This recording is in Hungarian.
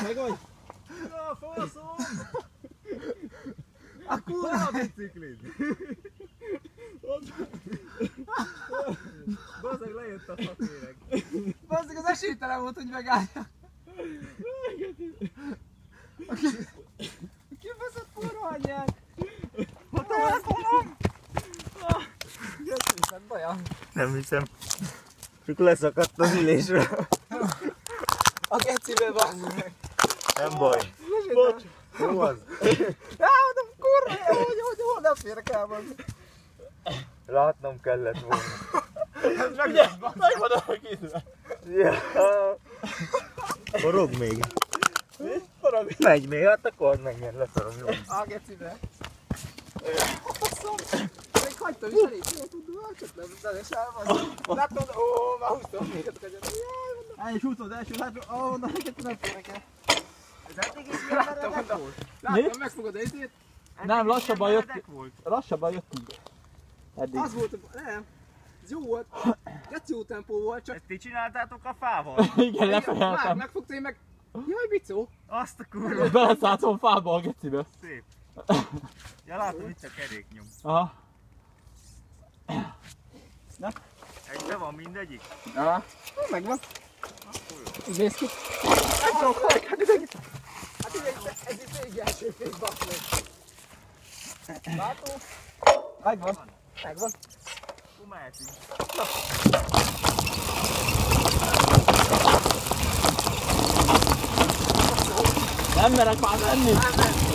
Megvagy? Na, faszom! A kurva biciklid! Bazzeg lejött a fakéreg. Bazzeg, az esélytelen volt, hogy megállja. Ki baszott kurva anyját? A telefonom! Jöttünk, bajam. Nem hiszem. Csak leszakadt az ülésről. A gecibe van. Nem baj. Bocs. Jó az. Mondom, kurva, hogy nem férek el van. Látnom kellett volna. Ez megvan a kézbe. Ja. Forog még. Mi? Forog. Megy még, hát akkor menjen, leszarom, jó. A gecibe. Faszom. Még hagytam is elég. Csak nem is elvan. Látod, már húztam még a kegyet. El is húztam az első hátra. Mondom, neked nem férek el. Ez eddig is ilyen meredek volt? Láttam, megfogod a izét. Nem, lassabban jöttünk. Eddig. Az volt, nem. Ez jó volt. Geci jó tempó volt, csak... Ezt ti csináltátok a fával? Igen, Már lefejeltem. megfogta, én meg... Jaj, bicó! Azt a kurva. Beleszálltam a fába a gecibe. Szép. Ja, látom, itt a keréknyom. Aha. Egybe van mindegyik? Aha. Megvan. Így néz ki. Nem tudom, hogy hát ide. Hát ide, ez itt végig első fék, basz meg. Látó? Megvan. Megvan. Akkor mehetünk. Nem merek már menni. Nem.